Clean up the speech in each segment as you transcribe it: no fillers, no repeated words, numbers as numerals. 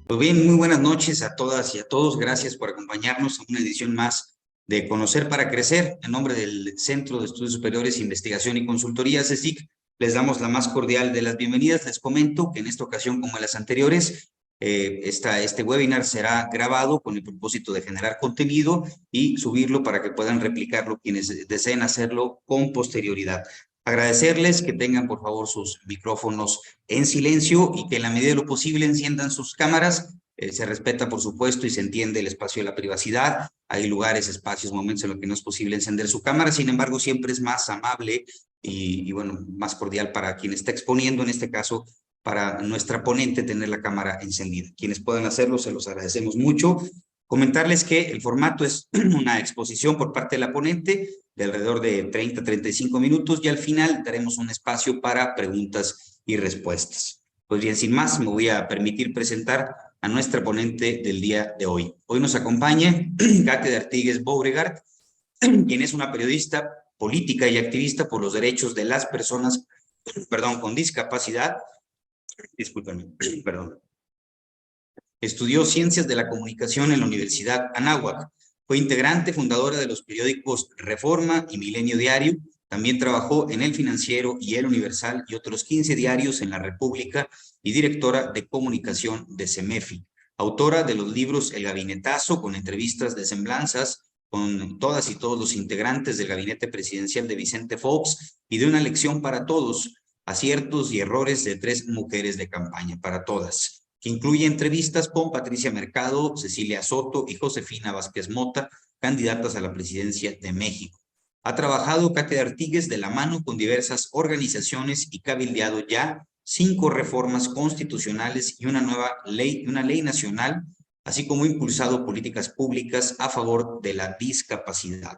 Pues bien, muy buenas noches a todas y a todos. Gracias por acompañarnos a una edición más de Conocer para Crecer. En nombre del Centro de Estudios Superiores, Investigación y Consultoría, CECIC, les damos la más cordial de las bienvenidas. Les comento que en esta ocasión, como en las anteriores, este webinar será grabado con el propósito de generar contenido y subirlo para que puedan replicarlo quienes deseen hacerlo con posterioridad. Agradecerles que tengan, por favor, sus micrófonos en silencio y que en la medida de lo posible enciendan sus cámaras. Se respeta, por supuesto, y se entiende el espacio de la privacidad. Hay lugares, espacios, momentos en los que no es posible encender su cámara. Sin embargo, siempre es más amable bueno, más cordial para quien está exponiendo, en este caso, para nuestra ponente, tener la cámara encendida. Quienes puedan hacerlo, se los agradecemos mucho. Comentarles que el formato es una exposición por parte de la ponente de alrededor de 30 a 35 minutos y al final daremos un espacio para preguntas y respuestas. Pues bien, sin más, me voy a permitir presentar a nuestra ponente del día de hoy. Hoy nos acompaña Katia de Artigues Beauregard, quien es una periodista política y activista por los derechos de las personas, con discapacidad. Discúlpenme, perdón. Estudió Ciencias de la Comunicación en la Universidad Anáhuac. Fue integrante fundadora de los periódicos Reforma y Milenio Diario. También trabajó en El Financiero y El Universal y otros 15 diarios en la República y directora de comunicación de CEMEFI. Autora de los libros El Gabinetazo, con entrevistas de semblanzas con todas y todos los integrantes del gabinete presidencial de Vicente Fox y de Una lección para todos, aciertos y errores de 3 mujeres de campaña, para todas, que incluye entrevistas con Patricia Mercado, Cecilia Soto y Josefina Vázquez Mota, candidatas a la presidencia de México. Ha trabajado Katia Artigues de la mano con diversas organizaciones y cabildeado ya 5 reformas constitucionales y una ley nacional, así como impulsado políticas públicas a favor de la discapacidad.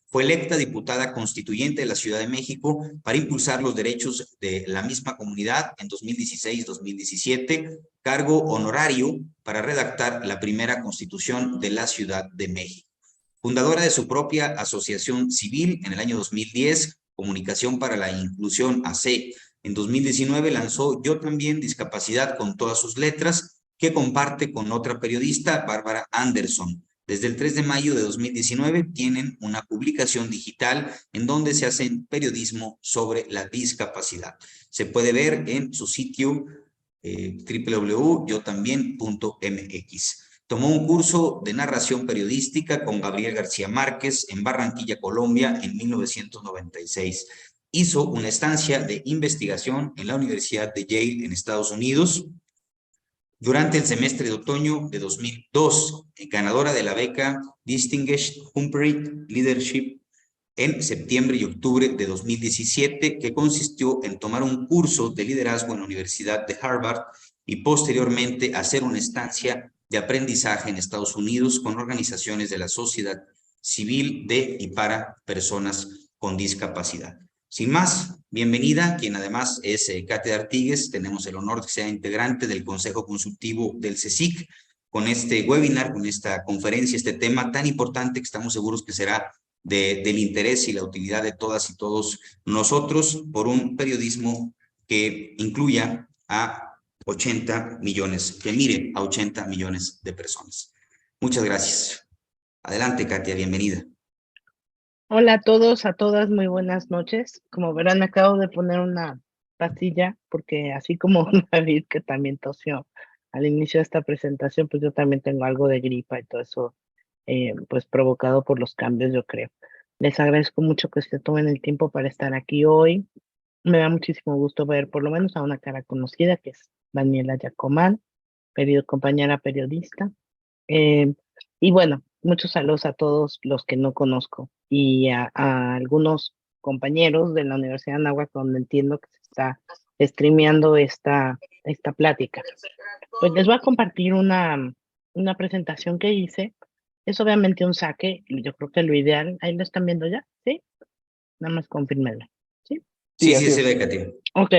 Fue electa diputada constituyente de la Ciudad de México para impulsar los derechos de la misma comunidad en 2016-2017, cargo honorario para redactar la primera constitución de la Ciudad de México. Fundadora de su propia asociación civil en el año 2010, Comunicación para la Inclusión AC. En 2019 lanzó Yo También Discapacidad con todas sus letras, que comparte con otra periodista, Bárbara Anderson. Desde el 3 de mayo de 2019 tienen una publicación digital en donde se hacen periodismo sobre la discapacidad. Se puede ver en su sitio www.yotambien.mx. Tomó un curso de narración periodística con Gabriel García Márquez en Barranquilla, Colombia, en 1996. Hizo una estancia de investigación en la Universidad de Yale, en Estados Unidos, durante el semestre de otoño de 2002, ganadora de la beca Distinguished Fulbright Leadership en septiembre y octubre de 2017, que consistió en tomar un curso de liderazgo en la Universidad de Harvard y posteriormente hacer una estancia de aprendizaje en Estados Unidos con organizaciones de la sociedad civil de y para personas con discapacidad. Sin más, bienvenida, quien además es Katia Artigues. Tenemos el honor de que sea integrante del Consejo Consultivo del CECIC con este webinar, con esta conferencia, este tema tan importante que estamos seguros que será del interés y la utilidad de todas y todos nosotros por un periodismo que incluya a 80 millones, que mire a 80 millones de personas. Muchas gracias. Adelante, Katia, bienvenida. Hola a todos, a todas, muy buenas noches. Como verán, acabo de poner una pastilla porque así como David, que también tosió al inicio de esta presentación, pues yo también tengo algo de gripa y todo eso, pues provocado por los cambios, yo creo. Les agradezco mucho que se tomen el tiempo para estar aquí hoy. Me da muchísimo gusto ver por lo menos a una cara conocida, que es Daniela Yacomán, compañera periodista. Eh, y bueno, muchos saludos a todos los que no conozco y a algunos compañeros de la Universidad de Anáhuac, donde entiendo que se está streameando esta plática. Pues les voy a compartir una presentación que hice. Es obviamente un saque, yo creo que lo ideal, ahí lo están viendo ya, ¿sí? Nada más confírmenlo, ¿sí? Sí, Sí, sí, así se es. ve, Katia. Ok,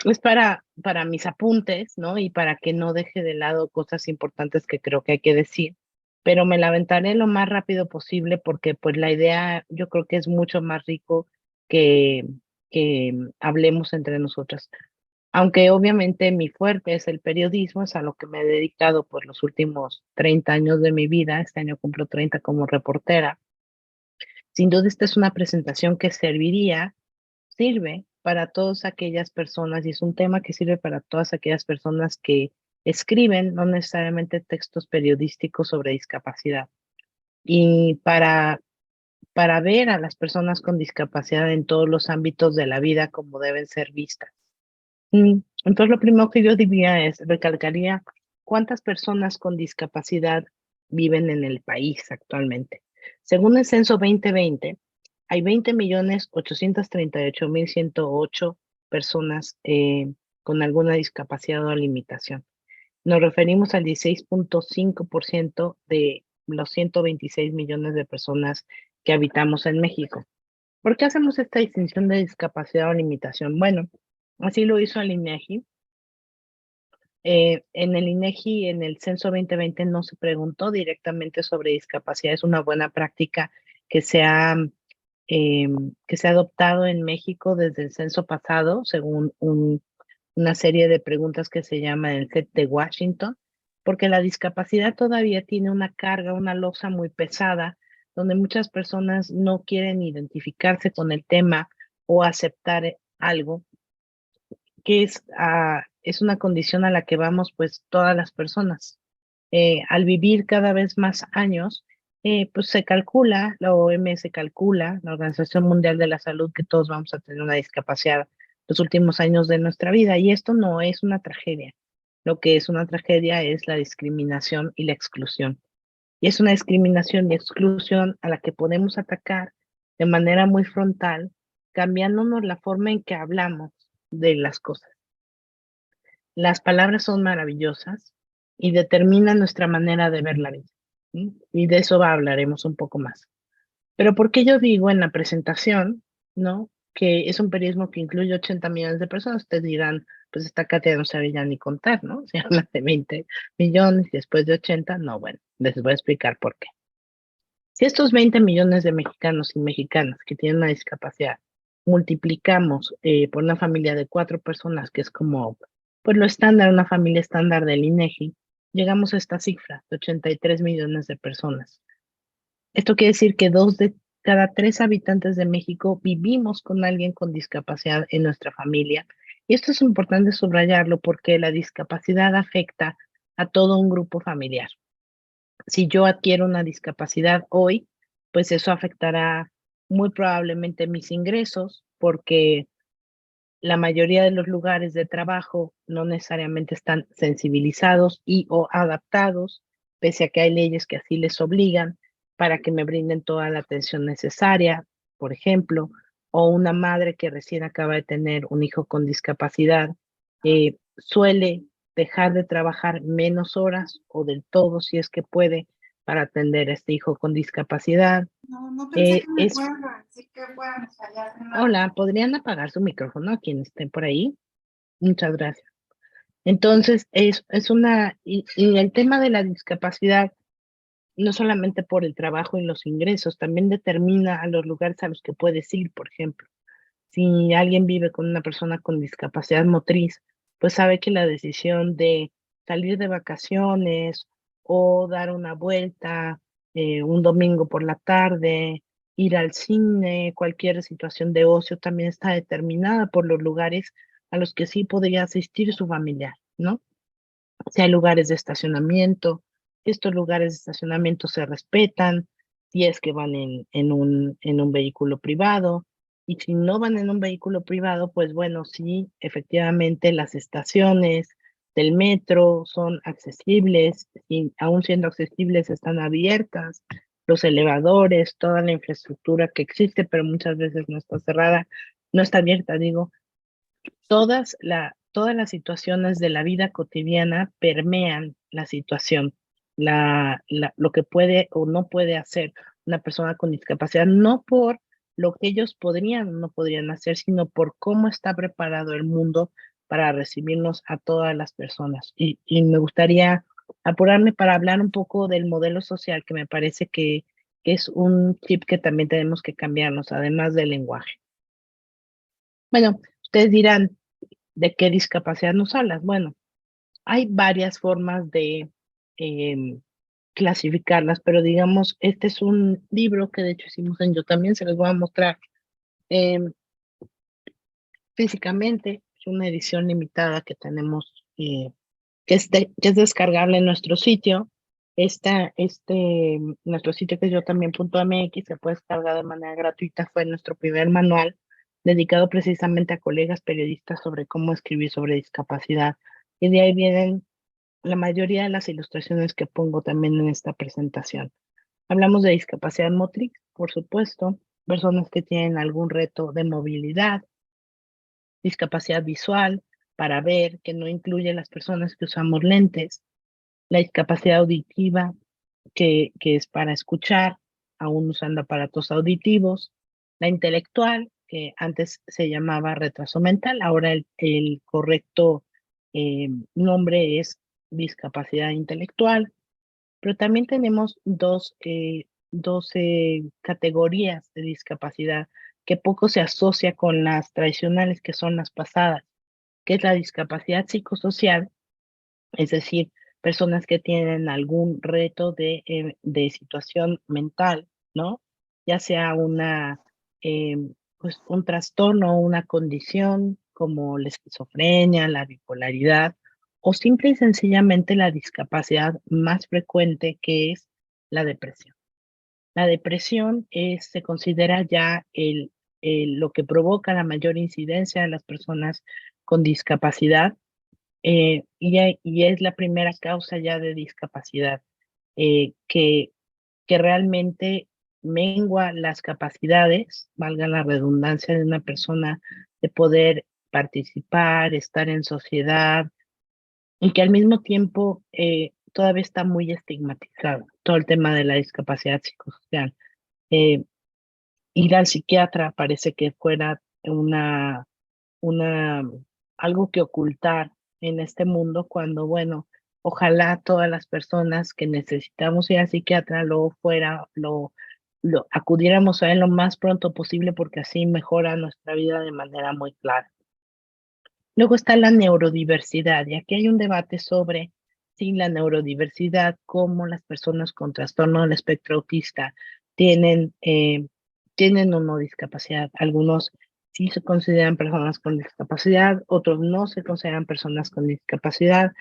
es para mis apuntes, ¿no? Y para que no deje de lado cosas importantes que creo que hay que decir, pero me la aventaré lo más rápido posible porque pues la idea yo creo que es mucho más rico que hablemos entre nosotras. Aunque obviamente mi fuerte es el periodismo, es a lo que me he dedicado por los últimos 30 años de mi vida. Este año cumplo 30 como reportera. Sin duda esta es una presentación que sirve para todas aquellas personas, y es un tema que sirve para todas aquellas personas que escriben, no necesariamente textos periodísticos sobre discapacidad, y para ver a las personas con discapacidad en todos los ámbitos de la vida como deben ser vistas. Entonces, lo primero que yo diría recalcaría cuántas personas con discapacidad viven en el país actualmente. Según el censo 2020, hay 20.838.108 personas con alguna discapacidad o limitación. Nos referimos al 16.5% de los 126 millones de personas que habitamos en México. ¿Por qué hacemos esta distinción de discapacidad o limitación? Bueno, así lo hizo el INEGI. En el INEGI, en el censo 2020, no se preguntó directamente sobre discapacidad. Es una buena práctica que que se ha adoptado en México desde el censo pasado, según una serie de preguntas que se llama el set de Washington, porque la discapacidad todavía tiene una carga, una losa muy pesada, donde muchas personas no quieren identificarse con el tema o aceptar algo que es una condición a la que vamos pues todas las personas. Al vivir cada vez más años, pues se calcula, la OMS calcula, la Organización Mundial de la Salud, que todos vamos a tener una discapacidad los últimos años de nuestra vida, y esto no es una tragedia. Lo que es una tragedia es la discriminación y la exclusión. Y es una discriminación y exclusión a la que podemos atacar de manera muy frontal, cambiándonos la forma en que hablamos de las cosas. Las palabras son maravillosas y determinan nuestra manera de ver la vida, ¿sí? Y de eso hablaremos un poco más. Pero ¿por qué yo digo en la presentación, no, que es un periodismo que incluye 80 millones de personas? Ustedes dirán, pues esta Katia no sabe ya ni contar, ¿no? Se habla de 20 millones y después de 80, no, bueno, les voy a explicar por qué. Si estos 20 millones de mexicanos y mexicanas que tienen una discapacidad multiplicamos por una familia de 4 personas, que es como pues lo estándar, una familia estándar del INEGI, llegamos a esta cifra de 83 millones de personas. Esto quiere decir que 2 de cada 3 habitantes de México vivimos con alguien con discapacidad en nuestra familia. Y esto es importante subrayarlo porque la discapacidad afecta a todo un grupo familiar. Si yo adquiero una discapacidad hoy, pues eso afectará muy probablemente mis ingresos, porque la mayoría de los lugares de trabajo no necesariamente están sensibilizados y o adaptados, pese a que hay leyes que así les obligan para que me brinden toda la atención necesaria, por ejemplo, o una madre que recién acaba de tener un hijo con discapacidad, suele dejar de trabajar menos horas o del todo si es que puede para atender a este hijo con discapacidad. No, no pensé que me Es fueran a decir que fuéramos allá. Hola, ¿podrían apagar su micrófono a quienes estén por ahí? Muchas gracias. Entonces, y el tema de la discapacidad, no solamente por el trabajo y los ingresos, también determina a los lugares a los que puedes ir, por ejemplo. Si alguien vive con una persona con discapacidad motriz, pues sabe que la decisión de salir de vacaciones o dar una vuelta un domingo por la tarde, ir al cine, cualquier situación de ocio también está determinada por los lugares a los que sí podría asistir su familiar, ¿no? Si hay lugares de estacionamiento, si estos lugares de estacionamiento se respetan, si es que van en un vehículo privado, y si no van en un vehículo privado, pues bueno, sí, efectivamente las estaciones del metro son accesibles, y aún siendo accesibles están abiertas, los elevadores, toda la infraestructura que existe, pero muchas veces no está cerrada, no está abierta, digo, todas las situaciones de la vida cotidiana permean la situación, lo que puede o no puede hacer una persona con discapacidad, no por lo que ellos podrían o no podrían hacer, sino por cómo está preparado el mundo para recibirnos a todas las personas. Y me gustaría apurarme para hablar un poco del modelo social, que me parece que es un chip que también tenemos que cambiarnos, además del lenguaje. Bueno, ustedes dirán, ¿de qué discapacidad nos hablas? Bueno, hay varias formas de clasificarlas, pero digamos, este es un libro que de hecho hicimos en Yo También, se los voy a mostrar em, físicamente. Es una edición limitada que tenemos, que es descargable en nuestro sitio. Nuestro sitio que es yo también.mx se puede descargar de manera gratuita. Fue nuestro primer manual dedicado precisamente a colegas periodistas sobre cómo escribir sobre discapacidad. Y de ahí vienen la mayoría de las ilustraciones que pongo también en esta presentación. Hablamos de discapacidad motriz, por supuesto, personas que tienen algún reto de movilidad, discapacidad visual para ver, que no incluye las personas que usamos lentes, la discapacidad auditiva, que es para escuchar, aún usando aparatos auditivos, la intelectual, que antes se llamaba retraso mental, ahora el correcto nombre es discapacidad intelectual, pero también tenemos dos categorías de discapacidad que poco se asocia con las tradicionales, que son las pasadas, que es la discapacidad psicosocial, es decir, personas que tienen algún reto de situación mental, ¿no? Ya sea pues un trastorno o una condición como la esquizofrenia, la bipolaridad, o simple y sencillamente la discapacidad más frecuente, que es la depresión. La depresión se considera ya lo que provoca la mayor incidencia de las personas con discapacidad, y es la primera causa ya de discapacidad, eh, que, que realmente mengua las capacidades, valga la redundancia, de una persona de poder participar, estar en sociedad, y que al mismo tiempo todavía está muy estigmatizado todo el tema de la discapacidad psicosocial. Eh, Ir al psiquiatra parece que fuera una, algo que ocultar en este mundo, cuando, bueno, ojalá todas las personas que necesitamos ir al psiquiatra lo acudiéramos a él lo más pronto posible, porque así mejora nuestra vida de manera muy clara. Luego está la neurodiversidad, y aquí hay un debate sobre si la neurodiversidad, como las personas con trastorno del espectro autista tienen o no discapacidad. Algunos sí se consideran personas con discapacidad, otros no se consideran personas con discapacidad.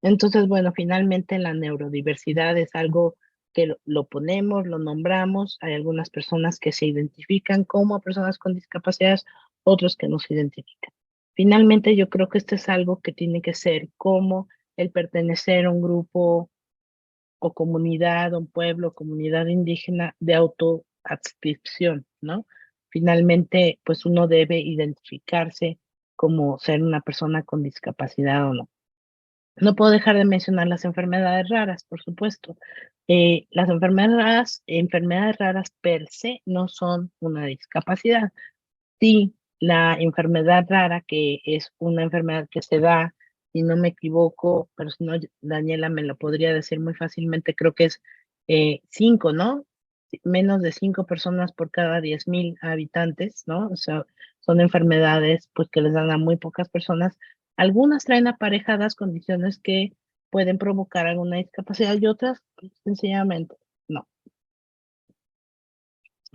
Entonces, bueno, finalmente la neurodiversidad es algo que lo ponemos, lo nombramos. Hay algunas personas que se identifican como personas con discapacidades, otros que no se identifican. Finalmente, yo creo que esto es algo que tiene que ser como el pertenecer a un grupo o comunidad, un pueblo, comunidad indígena de autoadscripción, ¿no? Finalmente, pues uno debe identificarse como ser una persona con discapacidad o no. No puedo dejar de mencionar las enfermedades raras, por supuesto. Las enfermedades raras per se no son una discapacidad. Sí, la enfermedad rara, que es una enfermedad que se da, si no me equivoco, pero si no, Daniela me lo podría decir muy fácilmente, creo que es 5, ¿no? Menos de 5 personas por cada 10,000 habitantes, ¿no? O sea, son enfermedades pues que les dan a muy pocas personas. Algunas traen aparejadas condiciones que pueden provocar alguna discapacidad, y otras pues, sencillamente no.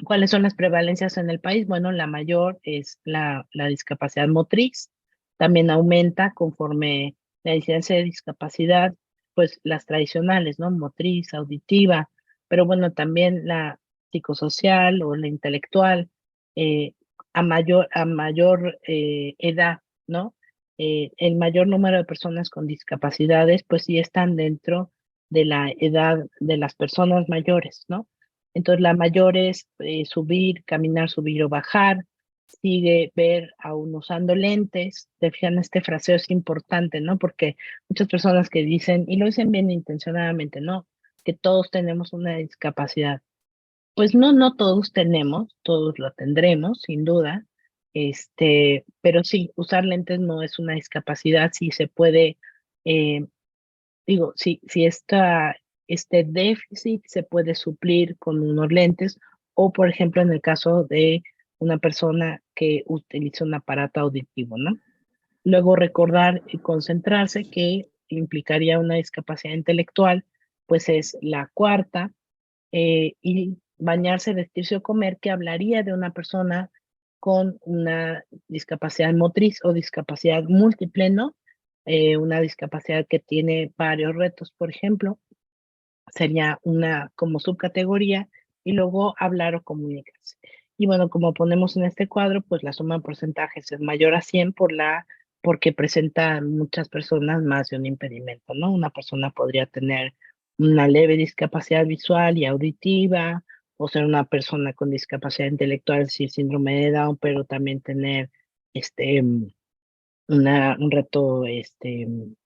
¿Cuáles son las prevalencias en el país? Bueno, la mayor es la discapacidad motriz. También aumenta conforme la incidencia de discapacidad, pues las tradicionales, ¿no? Motriz, auditiva, pero bueno, también la psicosocial o la intelectual, eh, a mayor edad, ¿no? El mayor número de personas con discapacidades, pues sí están dentro de la edad de las personas mayores, ¿no? Entonces, la mayor es subir, caminar, subir o bajar. Sigue ver aún usando lentes. Te fijan, este fraseo es importante, ¿no? Porque muchas personas que dicen, y lo dicen bien intencionadamente, ¿no? Que todos tenemos una discapacidad. Pues no, no todos tenemos, todos lo tendremos, sin duda. Pero sí, usar lentes no es una discapacidad. Sí se puede, eh, digo, si este déficit se puede suplir con unos lentes, o por ejemplo en el caso de una persona que utiliza un aparato auditivo, ¿no? Luego recordar y concentrarse, que implicaría una discapacidad intelectual, pues es la cuarta. Y bañarse, vestirse o comer, que hablaría de una persona con una discapacidad motriz o discapacidad múltiple, ¿no? Una discapacidad que tiene varios retos, por ejemplo, sería una como subcategoría, y luego hablar o comunicarse. Y bueno, como ponemos en este cuadro, pues la suma de porcentajes es mayor a 100 porque presenta muchas personas más de un impedimento, ¿no? Una persona podría tener una leve discapacidad visual y auditiva, o ser una persona con discapacidad intelectual, sí, síndrome de Down, pero también tener un reto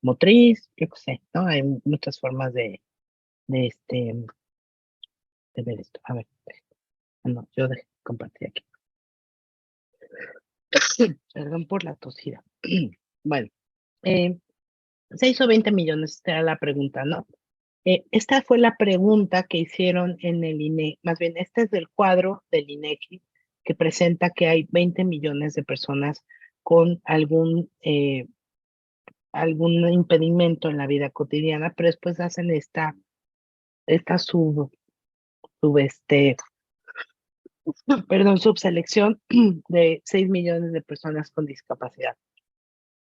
motriz, yo qué sé, ¿no? Hay muchas formas de, este, de ver esto. A ver, no, yo dejé de compartir aquí. Perdón por la tosida. Bueno, 6 o 20 millones, esta era la pregunta, ¿no? Esta fue la pregunta que hicieron en el INEGI, más bien este es del cuadro del INEGI, que presenta que hay 20 millones de personas con algún impedimento en la vida cotidiana, pero después hacen esta sub, subselección de 6 millones de personas con discapacidad.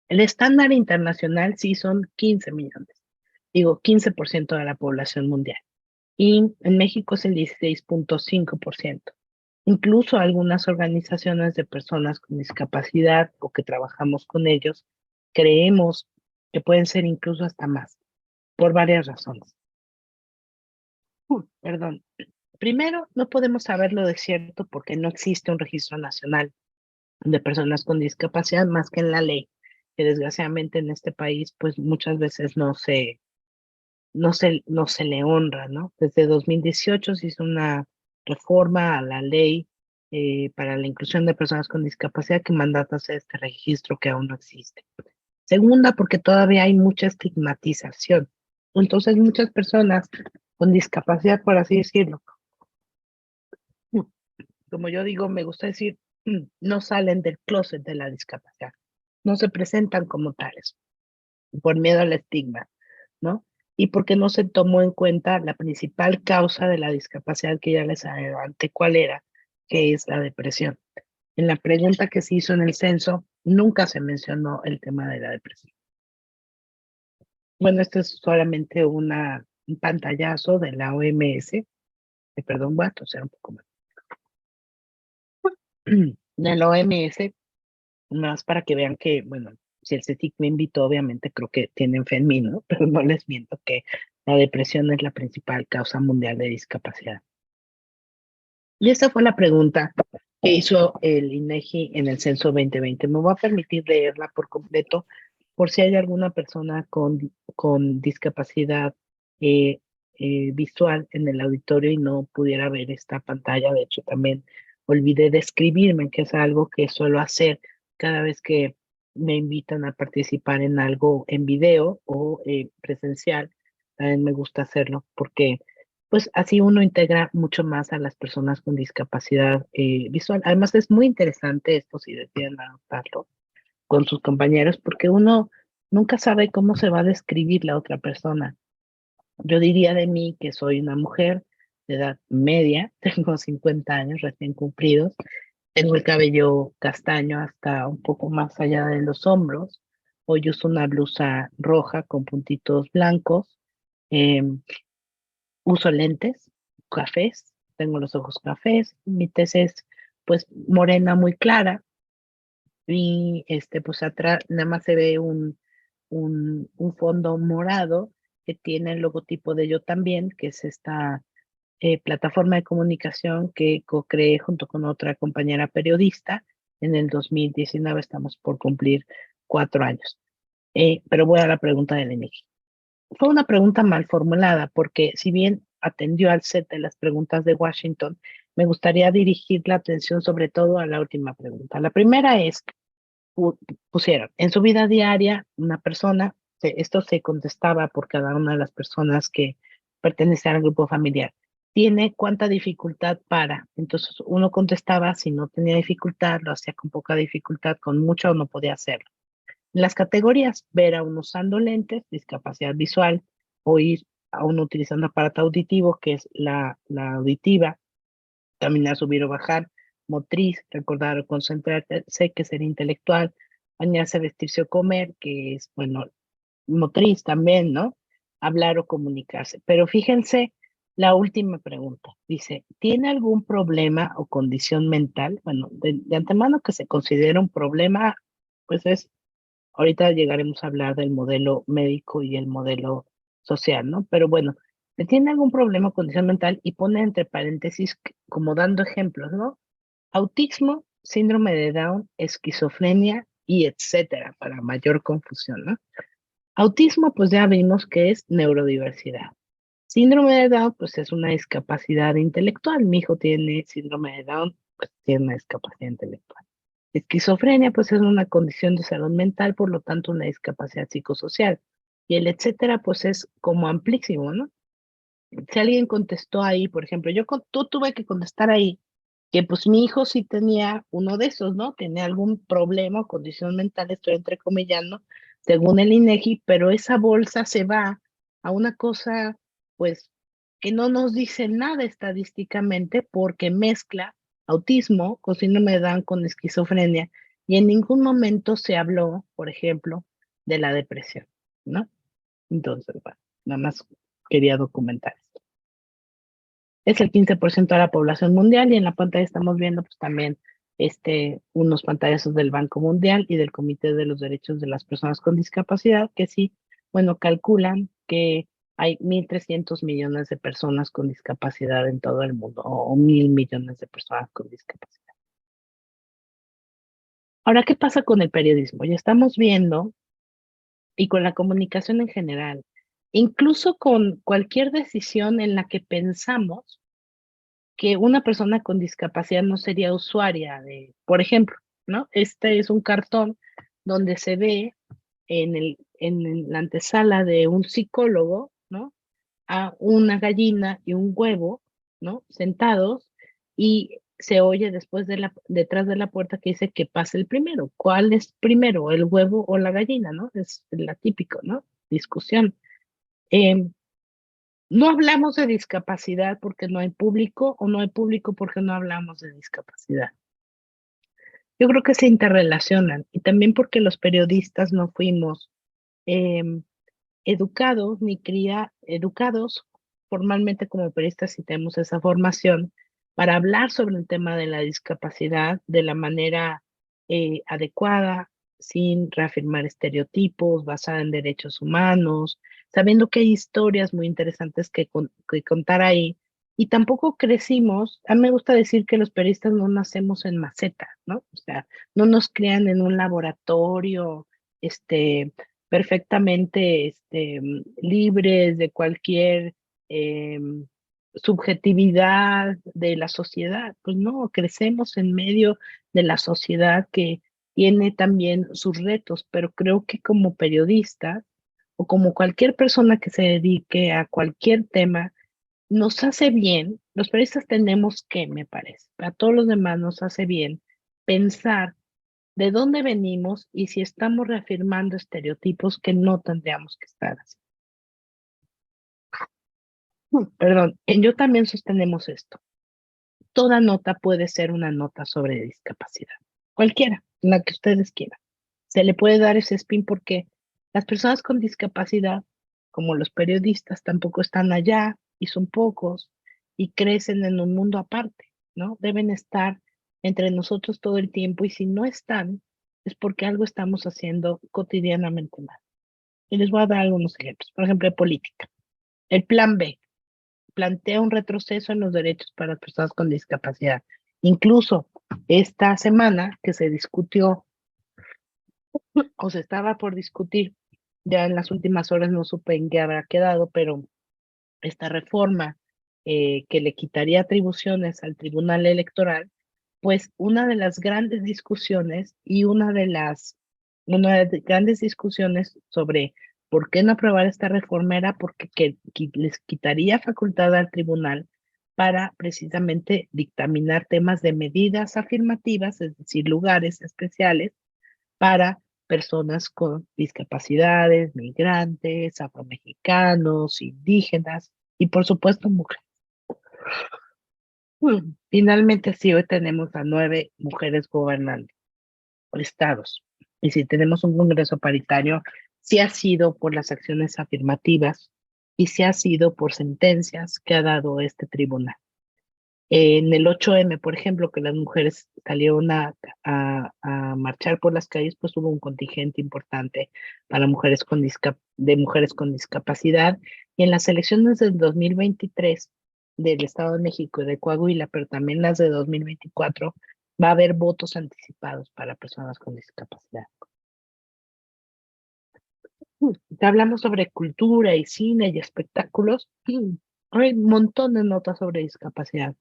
El estándar internacional sí son 15 millones, digo 15% de la población mundial, y en México es el 16.5%. Incluso algunas organizaciones de personas con discapacidad o que trabajamos con ellos, creemos que pueden ser incluso hasta más, por varias razones. Perdón. Primero, no podemos saberlo de cierto porque no existe un registro nacional de personas con discapacidad más que en la ley, que desgraciadamente en este país pues muchas veces no se le honra, ¿no? Desde 2018 se hizo una reforma a la ley para la inclusión de personas con discapacidad que mandata hacer este registro que aún no existe. Segunda, porque todavía hay mucha estigmatización. Entonces muchas personas con discapacidad, por así decirlo, como yo digo, me gusta decir, no salen del closet de la discapacidad, no se presentan como tales, por miedo al estigma, ¿no? Y porque no se tomó en cuenta la principal causa de la discapacidad, que ya les adelanté cuál era, que es la depresión. En la pregunta que se hizo en el censo, nunca se mencionó el tema de la depresión. Bueno, esto es solamente un pantallazo de la OMS, perdón, voy a toser un poco más. De la OMS, más para que vean que, bueno, si el CETIC me invitó, obviamente creo que tienen fe en mí, ¿no? Pero no les miento que la depresión es la principal causa mundial de discapacidad. Y esa fue la pregunta que hizo el INEGI en el censo 2020. Me voy a permitir leerla por completo por si hay alguna persona con discapacidad visual en el auditorio y no pudiera ver esta pantalla. De hecho, también olvidé de escribirme, que es algo que suelo hacer cada vez que me invitan a participar en algo en video o presencial. También me gusta hacerlo porque pues así uno integra mucho más a las personas con discapacidad visual. Además es muy interesante esto si deciden anotarlo con sus compañeros, porque uno nunca sabe cómo se va a describir la otra persona. Yo diría de mí que soy una mujer de edad media, tengo 50 años recién cumplidos, tengo el cabello castaño hasta un poco más allá de los hombros, hoy uso una blusa roja con puntitos blancos, uso lentes cafés, tengo los ojos cafés, mi tez es pues morena muy clara, y pues atrás nada más se ve un fondo morado que tiene el logotipo de Yo También, que es esta plataforma de comunicación que co-creé junto con otra compañera periodista en el 2019. Estamos por cumplir 4 años. Pero voy a la pregunta del INEGI. Fue una pregunta mal formulada porque si bien atendió al set de las preguntas de Washington, me gustaría dirigir la atención sobre todo a la última pregunta. La primera es, pusieron, en su vida diaria, una persona, esto se contestaba por cada una de las personas que pertenecían al grupo familiar, ¿tiene cuánta dificultad para? Entonces uno contestaba, si no tenía dificultad, lo hacía con poca dificultad, con mucha o no podía hacerlo. Las categorías: ver a uno usando lentes, discapacidad visual; oír a uno utilizando aparato auditivo, que es la auditiva; caminar, subir o bajar; motriz, recordar o concentrarse, que sería intelectual; bañarse, vestirse o comer, que es, bueno, motriz también, ¿no? Hablar o comunicarse. Pero fíjense la última pregunta. Dice, ¿tiene algún problema o condición mental? Bueno, de antemano que se considera un problema, pues ahorita llegaremos a hablar del modelo médico y el modelo social, ¿no? Pero bueno, ¿tiene algún problema o condición mental? Y pone entre paréntesis como dando ejemplos, ¿no? Autismo, síndrome de Down, esquizofrenia y etcétera, para mayor confusión, ¿no? Autismo, pues ya vimos que es neurodiversidad. Síndrome de Down, pues es una discapacidad intelectual. Mi hijo tiene síndrome de Down, pues tiene una discapacidad intelectual. Esquizofrenia, pues es una condición de salud mental, por lo tanto una discapacidad psicosocial. Y el etcétera, pues es como amplísimo, ¿no? Si alguien contestó ahí, por ejemplo, tú tuve que contestar ahí que pues mi hijo sí tenía uno de esos, ¿no? Tenía algún problema o condición mental, estoy entrecomillando, según el INEGI, pero esa bolsa se va a una cosa, pues, que no nos dice nada estadísticamente, porque mezcla autismo con síndrome de Down con esquizofrenia, y en ningún momento se habló, por ejemplo, de la depresión, ¿no? Entonces, bueno, nada más quería documentar esto. Es el 15% de la población mundial, y en la pantalla estamos viendo pues también unos pantallazos del Banco Mundial y del Comité de los Derechos de las Personas con Discapacidad, que sí, bueno, calculan que hay 1.300 millones de personas con discapacidad en todo el mundo, o 1.000 millones de personas con discapacidad. Ahora, ¿qué pasa con el periodismo? Ya estamos viendo, y con la comunicación en general, incluso con cualquier decisión en la que pensamos que una persona con discapacidad no sería usuaria de, por ejemplo, ¿no? Este es un cartón donde se ve en la antesala de un psicólogo, ¿no? A una gallina y un huevo, ¿no? Sentados, y se oye detrás de la puerta que dice que pase el primero. ¿Cuál es primero, el huevo o la gallina, no? Es la típico, ¿no? Discusión. No hablamos de discapacidad porque no hay público, o no hay público porque no hablamos de discapacidad. Yo creo que se interrelacionan, y también porque los periodistas no fuimos educados educados formalmente como periodistas, si tenemos esa formación, para hablar sobre el tema de la discapacidad de la manera adecuada, sin reafirmar estereotipos, basada en derechos humanos, sabiendo que hay historias muy interesantes que contar ahí. Y tampoco crecimos, a mí me gusta decir que los periodistas no nacemos en maceta, ¿no? O sea, no nos crean en un laboratorio, perfectamente libres de cualquier subjetividad de la sociedad. Pues no, crecemos en medio de la sociedad que tiene también sus retos, pero creo que como periodista o como cualquier persona que se dedique a cualquier tema, nos hace bien, los periodistas tenemos que, me parece, a todos los demás nos hace bien pensar de dónde venimos y si estamos reafirmando estereotipos que no tendríamos que estar así. Perdón, yo también sostenemos esto. Toda nota puede ser una nota sobre discapacidad, cualquiera, la que ustedes quieran. Se le puede dar ese spin porque las personas con discapacidad, como los periodistas, tampoco están allá y son pocos y crecen en un mundo aparte, ¿no? Deben estar entre nosotros todo el tiempo, y si no están, es porque algo estamos haciendo cotidianamente mal. Y les voy a dar algunos ejemplos. Por ejemplo, de política. El Plan B plantea un retroceso en los derechos para las personas con discapacidad. Incluso esta semana que se discutió o se estaba por discutir, ya en las últimas horas no supe en qué habrá quedado, pero esta reforma que le quitaría atribuciones al Tribunal Electoral, pues una de las grandes discusiones y una de las grandes discusiones sobre por qué no aprobar esta reforma era porque les quitaría facultad al tribunal para precisamente dictaminar temas de medidas afirmativas, es decir, lugares especiales para personas con discapacidades, migrantes, afromexicanos, indígenas y por supuesto mujeres. Finalmente, sí, hoy tenemos a 9 mujeres gobernando estados. Y si tenemos un Congreso paritario, sí ha sido por las acciones afirmativas y sí ha sido por sentencias que ha dado este tribunal. En el 8M, por ejemplo, que las mujeres salieron a marchar por las calles, pues hubo un contingente importante para mujeres de mujeres con discapacidad. Y en las elecciones del 2023 del Estado de México y de Coahuila, pero también las de 2024, va a haber votos anticipados para personas con discapacidad. Te hablamos sobre cultura y cine y espectáculos. Hay un montón de notas sobre discapacidad.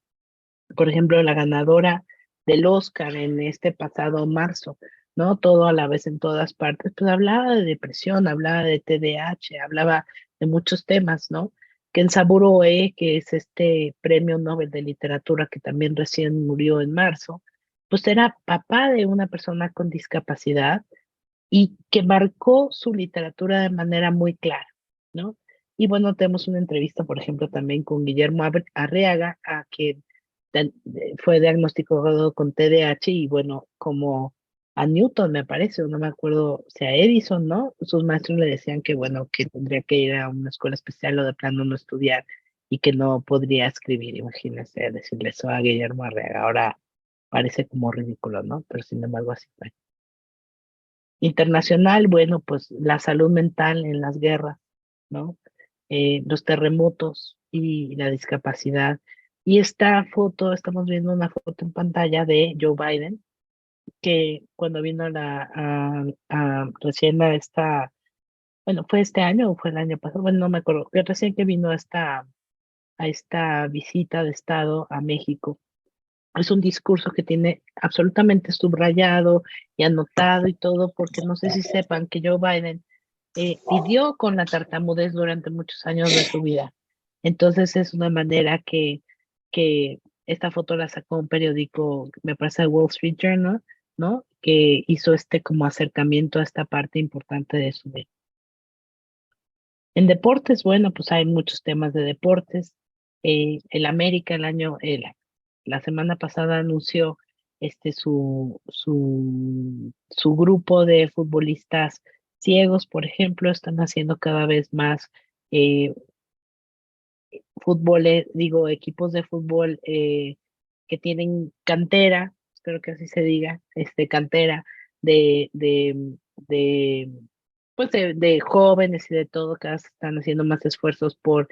Por ejemplo, la ganadora del Oscar en este pasado marzo, ¿no? Todo a la vez en todas partes, pues hablaba de depresión, hablaba de TDAH, hablaba de muchos temas, ¿no? Kenzaburo Oe, que es este premio Nobel de literatura que también recién murió en marzo, pues era papá de una persona con discapacidad y que marcó su literatura de manera muy clara, ¿no? Y bueno, tenemos una entrevista, por ejemplo, también con Guillermo Arriaga, a quien fue diagnosticado con TDAH y bueno, como a Newton me parece, o no me acuerdo, si a Edison, ¿no? Sus maestros le decían que bueno, que tendría que ir a una escuela especial o de plano no estudiar y que no podría escribir, imagínense, decirle eso a Guillermo Arriaga. Ahora parece como ridículo, ¿no? Pero sin embargo así fue. Internacional, bueno, pues la salud mental en las guerras, ¿no? Los terremotos y la discapacidad. Y esta foto, estamos viendo una foto en pantalla de Joe Biden, que cuando vino recién a esta, bueno, ¿fue este año o fue el año pasado? Bueno, no me acuerdo, pero recién que vino a esta visita de Estado a México. Es un discurso que tiene absolutamente subrayado y anotado y todo, porque no sé si sepan que Joe Biden vivió con la tartamudez durante muchos años de su vida. Entonces es una manera que esta foto la sacó un periódico, me parece el Wall Street Journal, ¿no? Que hizo este como acercamiento a esta parte importante de su vida. En deportes, bueno, pues hay muchos temas de deportes. El América la semana pasada anunció su grupo de futbolistas ciegos, por ejemplo, están haciendo cada vez más eh, equipos de fútbol que tienen cantera, espero que así se diga, cantera de, de, de, pues de jóvenes y de todo, que están haciendo más esfuerzos por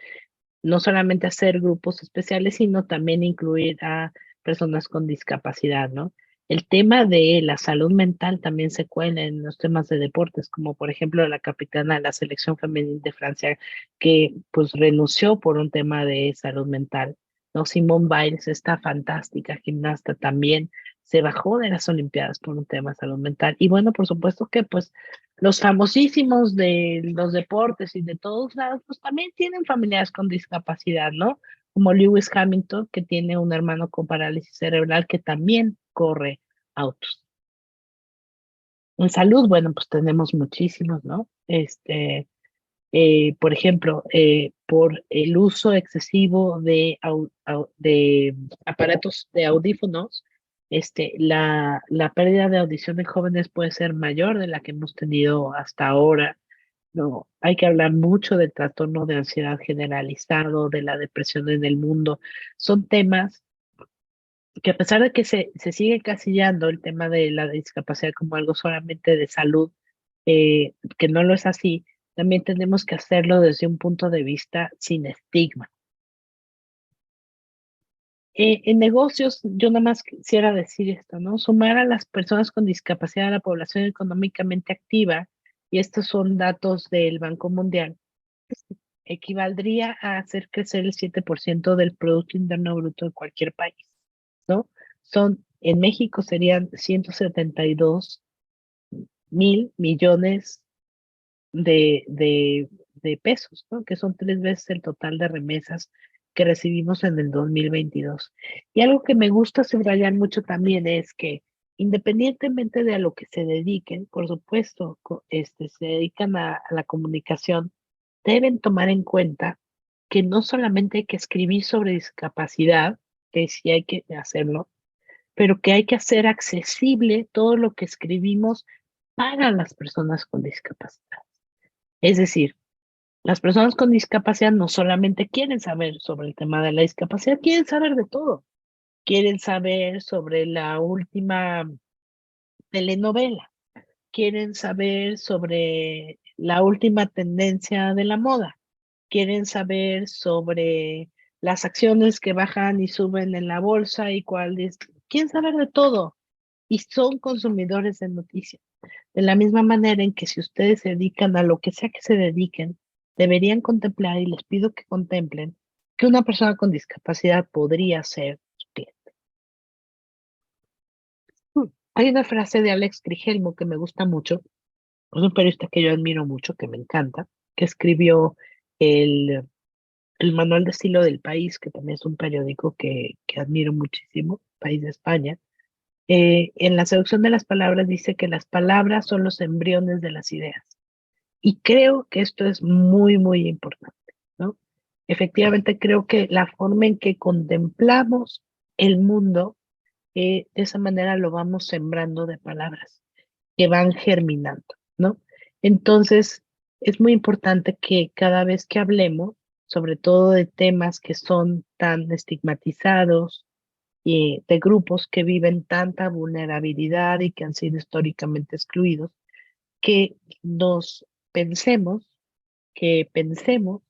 no solamente hacer grupos especiales, sino también incluir a personas con discapacidad, ¿no? El tema de la salud mental también se cuela en los temas de deportes, como por ejemplo la capitana de la selección femenil de Francia, que pues renunció por un tema de salud mental, ¿no? Simone Biles, esta fantástica gimnasta, también se bajó de las Olimpiadas por un tema de salud mental. Y bueno, por supuesto que pues los famosísimos de los deportes y de todos lados, pues también tienen familiares con discapacidad, ¿no? Como Lewis Hamilton, que tiene un hermano con parálisis cerebral que también corre autos. En salud, bueno, pues tenemos muchísimos, ¿no? Por ejemplo, por el uso excesivo de aparatos de audífonos, la pérdida de audición en jóvenes puede ser mayor de la que hemos tenido hasta ahora. No, hay que hablar mucho del trastorno de ansiedad generalizado, de la depresión en el mundo. Son temas que a pesar de que se sigue encasillando el tema de la discapacidad como algo solamente de salud, que no lo es así, también tenemos que hacerlo desde un punto de vista sin estigma. En negocios, yo nada más quisiera decir esto, ¿no? Sumar a las personas con discapacidad a la población económicamente activa, y estos son datos del Banco Mundial, equivaldría a hacer crecer el 7% del Producto Interno Bruto de cualquier país, ¿no? En México serían 172,000 millones de pesos, ¿no? Que son 3 veces el total de remesas que recibimos en el 2022. Y algo que me gusta subrayar mucho también es que independientemente de a lo que se dediquen, por supuesto, se dedican a la comunicación, deben tomar en cuenta que no solamente hay que escribir sobre discapacidad, que sí hay que hacerlo, pero que hay que hacer accesible todo lo que escribimos para las personas con discapacidad. Es decir, las personas con discapacidad no solamente quieren saber sobre el tema de la discapacidad, quieren saber de todo. Quieren saber sobre la última telenovela, quieren saber sobre la última tendencia de la moda, quieren saber sobre las acciones que bajan y suben en la bolsa y cuáles, quieren saber de todo y son consumidores de noticias. De la misma manera en que si ustedes se dedican a lo que sea que se dediquen, deberían contemplar, y les pido que contemplen, que una persona con discapacidad podría ser su cliente. Hay una frase de Alex Crigelmo que me gusta mucho, es un periodista que yo admiro mucho, que me encanta, que escribió el Manual de Estilo del País, que también es un periódico que admiro muchísimo, País de España. En la seducción de las palabras dice que las palabras son los embriones de las ideas. Y creo que esto es muy, muy importante, ¿no? Efectivamente, creo que la forma en que contemplamos el mundo, de esa manera lo vamos sembrando de palabras que van germinando, ¿no? Entonces, es muy importante que cada vez que hablemos, sobre todo de temas que son tan estigmatizados, de grupos que viven tanta vulnerabilidad y que han sido históricamente excluidos, que nos pensemos, que pensemos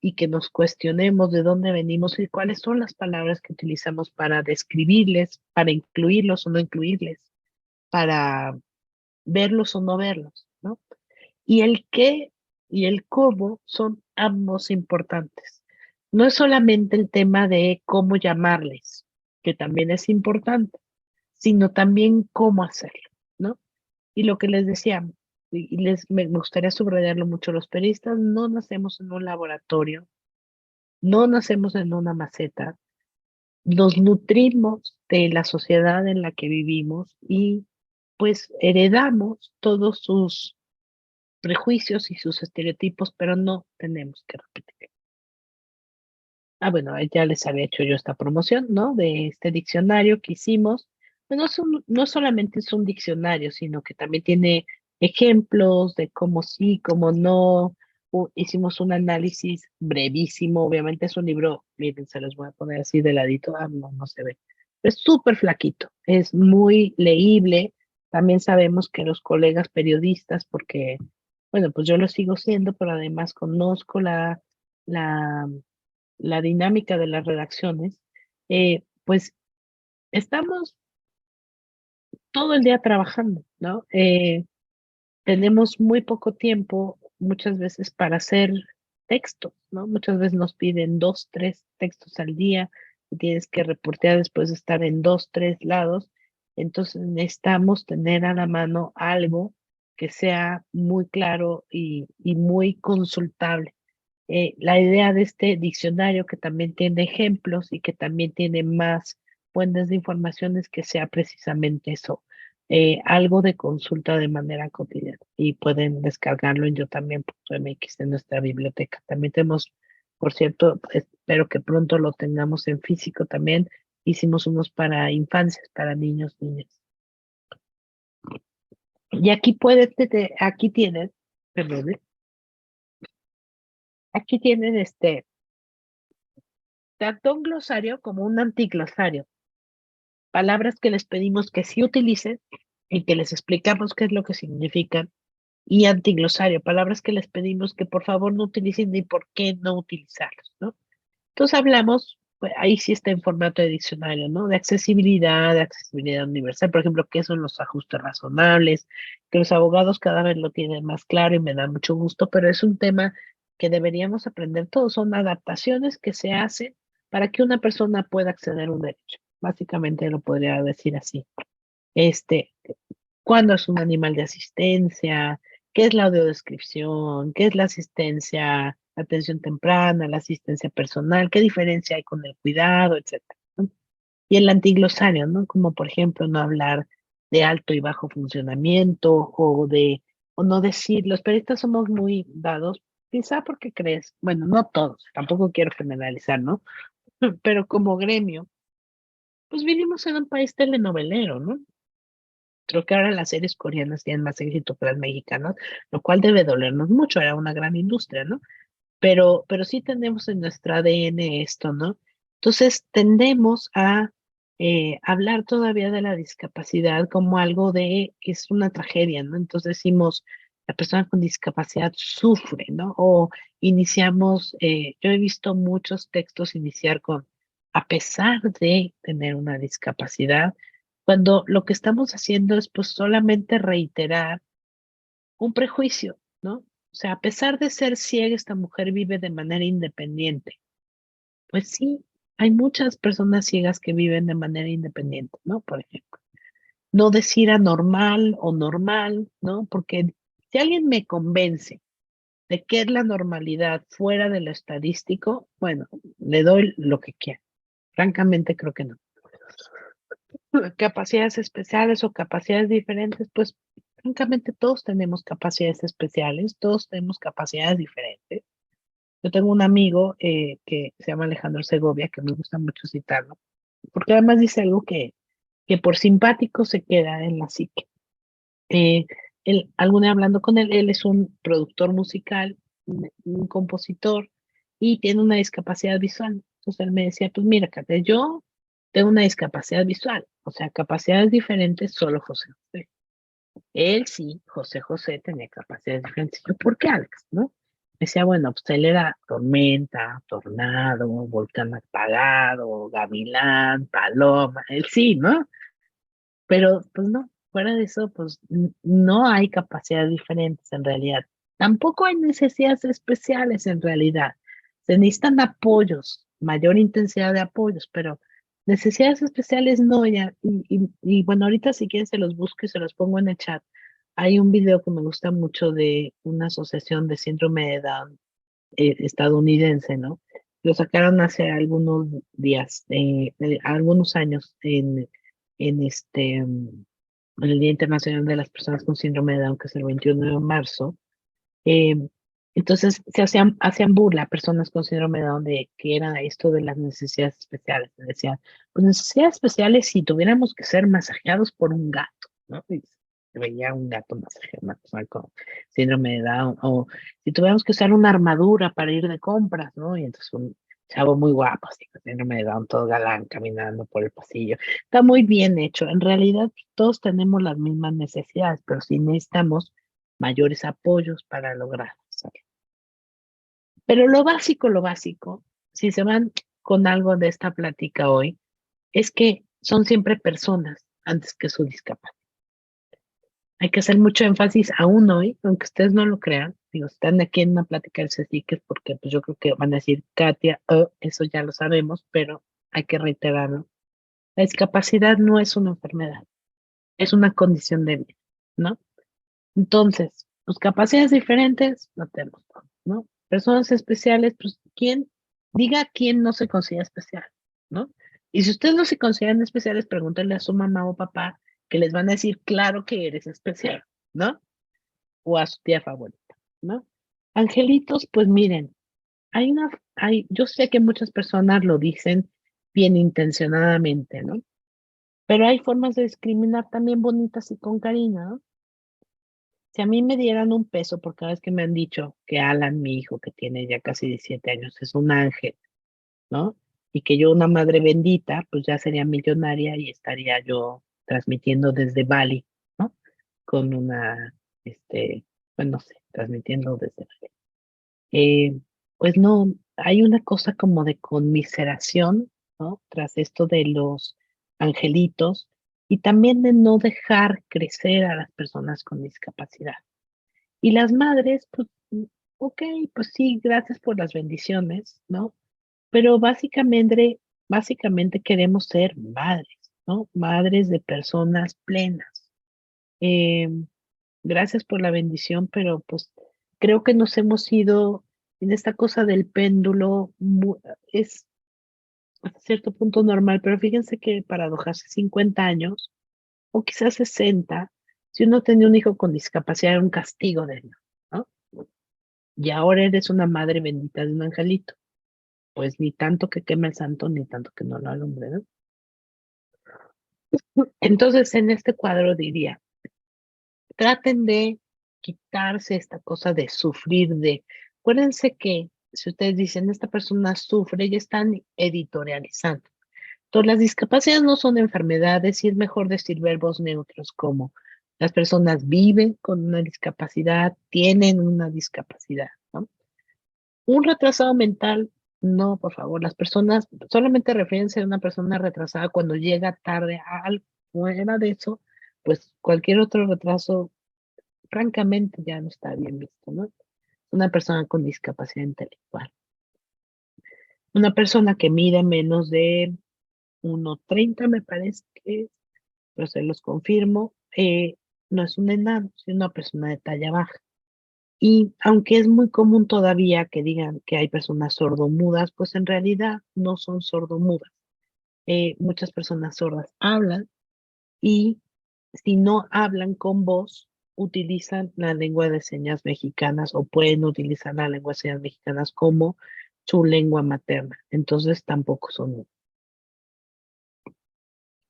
y que nos cuestionemos de dónde venimos y cuáles son las palabras que utilizamos para describirles, para incluirlos o no incluirles, para verlos o no verlos, ¿no? Y el qué y el cómo son ambos importantes. No es solamente el tema de cómo llamarles, que también es importante, sino también cómo hacerlo, ¿no? Y lo que les decía, me gustaría subrayarlo mucho, los periodistas no nacemos en un laboratorio, no nacemos en una maceta, nos nutrimos de la sociedad en la que vivimos y pues heredamos todos sus prejuicios y sus estereotipos, pero no tenemos que repetir. Ah, bueno, ya les había hecho yo esta promoción, ¿no? De este diccionario que hicimos. Bueno, no solamente es un diccionario, sino que también tiene ejemplos de cómo sí, cómo no. Hicimos un análisis brevísimo, obviamente es un libro, miren, se los voy a poner así de ladito, no, no se ve. Es súper flaquito, es muy leíble. También sabemos que los colegas periodistas, porque, bueno, pues yo lo sigo siendo, pero además conozco la la dinámica de las redacciones, pues estamos todo el día trabajando, ¿no? Tenemos muy poco tiempo muchas veces para hacer textos, ¿no? Muchas veces nos piden 2, 3 textos al día y tienes que reportear después de estar en 2, 3 lados. Entonces necesitamos tener a la mano algo que sea muy claro y muy consultable. La idea de este diccionario que también tiene ejemplos y que también tiene más fuentes de información es que sea precisamente eso, algo de consulta de manera cotidiana y pueden descargarlo en yo también.mx en nuestra biblioteca. También tenemos, por cierto, espero que pronto lo tengamos en físico también. Hicimos unos para infancias, para niños, niñas. Y aquí tienen, perdón, aquí tienen tanto un glosario como un antiglosario. Palabras que les pedimos que sí utilicen y que les explicamos qué es lo que significan. Y antiglosario, palabras que les pedimos que por favor no utilicen ni por qué no utilizarlos, ¿no? Entonces hablamos, pues ahí sí está en formato de diccionario, ¿no? De accesibilidad universal, por ejemplo, qué son los ajustes razonables, que los abogados cada vez lo tienen más claro y me da mucho gusto, pero es un tema que deberíamos aprender todos, son adaptaciones que se hacen para que una persona pueda acceder a un derecho. Básicamente lo podría decir así. Este, ¿Cuándo es un animal de asistencia? ¿Qué es la audiodescripción? ¿Qué es la asistencia, atención temprana, la asistencia personal? ¿Qué diferencia hay con el cuidado, etcétera? ¿No? Y el antiglosario, ¿no? Como por ejemplo no hablar de alto y bajo funcionamiento o no decir, los periodistas somos muy dados, quizá porque crees, bueno, no todos, tampoco quiero generalizar, ¿no? Pero como gremio, pues vivimos en un país telenovelero, ¿no? Creo que ahora las series coreanas tienen más éxito que las mexicanas, lo cual debe dolernos mucho, era una gran industria, ¿no? Pero sí tenemos en nuestro ADN esto, ¿no? Entonces tendemos a hablar todavía de la discapacidad como algo de que es una tragedia, ¿no? Entonces decimos, la persona con discapacidad sufre, ¿no? O iniciamos, yo he visto muchos textos iniciar con, a pesar de tener una discapacidad, cuando lo que estamos haciendo es pues solamente reiterar un prejuicio, ¿no? O sea, a pesar de ser ciega, esta mujer vive de manera independiente. Pues sí, hay muchas personas ciegas que viven de manera independiente, ¿no? Por ejemplo, no decir anormal o normal, ¿no? Porque si alguien me convence de que es la normalidad fuera de lo estadístico, bueno, le doy lo que quiera. Francamente, creo que no. Capacidades especiales o capacidades diferentes, pues francamente todos tenemos capacidades especiales, todos tenemos capacidades diferentes. Yo tengo un amigo que se llama Alejandro Segovia, que me gusta mucho citarlo, porque además dice algo que por simpático se queda en la psique. Algún día hablando con él, él es un productor musical, un compositor, y tiene una discapacidad visual. Entonces él me decía, pues mira, Kate, yo tengo una discapacidad visual, o sea, capacidades diferentes, solo José José. Él sí, José José tenía capacidades diferentes. Yo, ¿por qué, Alex? ¿No? Me decía, bueno, pues él era tormenta, tornado, volcán apagado, gavilán, paloma, él sí, ¿no? Pero pues no, fuera de eso, pues no hay capacidades diferentes en realidad. Tampoco hay necesidades especiales en realidad. Se necesitan apoyos, mayor intensidad de apoyos, pero necesidades especiales no, ya. Y bueno, ahorita si quieren se los busco y se los pongo en el chat. Hay un video que me gusta mucho de una asociación de síndrome de Down estadounidense, ¿no? Lo sacaron hace algunos días, algunos años en el Día Internacional de las Personas con Síndrome de Down, que es el 21 de marzo. Eh, entonces se hacían burla a personas con síndrome de Down de que era esto de las necesidades especiales. Decían, pues necesidades especiales si tuviéramos que ser masajeados por un gato, ¿no? Y se veía un gato masajeado, una persona con síndrome de Down, o si tuviéramos que usar una armadura para ir de compras, ¿no? Y entonces un chavo muy guapo, así con síndrome de Down, todo galán, caminando por el pasillo. Está muy bien hecho. En realidad todos tenemos las mismas necesidades, pero sí necesitamos mayores apoyos para lograrlo. ¿Sale? Pero lo básico, si se van con algo de esta plática hoy, es que son siempre personas antes que su discapacidad. Hay que hacer mucho énfasis aún hoy, aunque ustedes no lo crean. Digo, están aquí en una plática del CECIC, porque pues yo creo que van a decir, Katia, eso ya lo sabemos, pero hay que reiterarlo. La discapacidad no es una enfermedad, es una condición de vida, ¿no? Entonces, pues capacidades diferentes, no tenemos, ¿no? Personas especiales, pues quién no se considera especial, ¿no? Y si ustedes no se consideran especiales, pregúntenle a su mamá o papá que les van a decir, claro que eres especial, ¿no? O a su tía favorita, ¿no? Angelitos, pues miren, yo sé que muchas personas lo dicen bien intencionadamente, ¿no? Pero hay formas de discriminar también bonitas y con cariño, ¿no? Si a mí me dieran un peso por cada vez que me han dicho que Alan, mi hijo, que tiene ya casi 17 años, es un ángel, ¿no? Y que yo, una madre bendita, pues ya sería millonaria y estaría yo transmitiendo desde Bali, ¿no? Con pues no sé, transmitiendo desde Bali. Pues no, hay una cosa como de conmiseración, ¿no? Tras esto de los angelitos y también de no dejar crecer a las personas con discapacidad. Y las madres, pues, ok, pues sí, gracias por las bendiciones, ¿no? Pero básicamente queremos ser madres, ¿no? Madres de personas plenas. Eh, Gracias por la bendición, pero pues creo que nos hemos ido en esta cosa del péndulo, es hasta cierto punto normal, pero fíjense que paradoja, hace 50 años o quizás 60, si uno tenía un hijo con discapacidad era un castigo de Dios, ¿no? Y ahora eres una madre bendita de un angelito. Pues ni tanto que queme el santo, ni tanto que no lo alumbre, ¿no? Entonces, en este cuadro diría, traten de quitarse esta cosa de sufrir de, acuérdense que si ustedes dicen, esta persona sufre, ya están editorializando. Entonces, las discapacidades no son enfermedades y es mejor decir verbos neutros como las personas viven con una discapacidad, tienen una discapacidad, ¿no? Un retrasado mental, no, por favor, las personas solamente refiérense a una persona retrasada cuando llega tarde a algo. Fuera de eso, pues cualquier otro retraso, francamente, ya no está bien visto, ¿no? Una persona con discapacidad intelectual. Una persona que mide menos de 1,30 me parece que es, pero se los confirmo, no es un enano, sino una persona de talla baja. Y aunque es muy común todavía que digan que hay personas sordomudas, pues en realidad no son sordomudas. Muchas personas sordas hablan y si no hablan con voz, utilizan la lengua de señas mexicanas o pueden utilizar la lengua de señas mexicanas como su lengua materna. Entonces tampoco son mudas.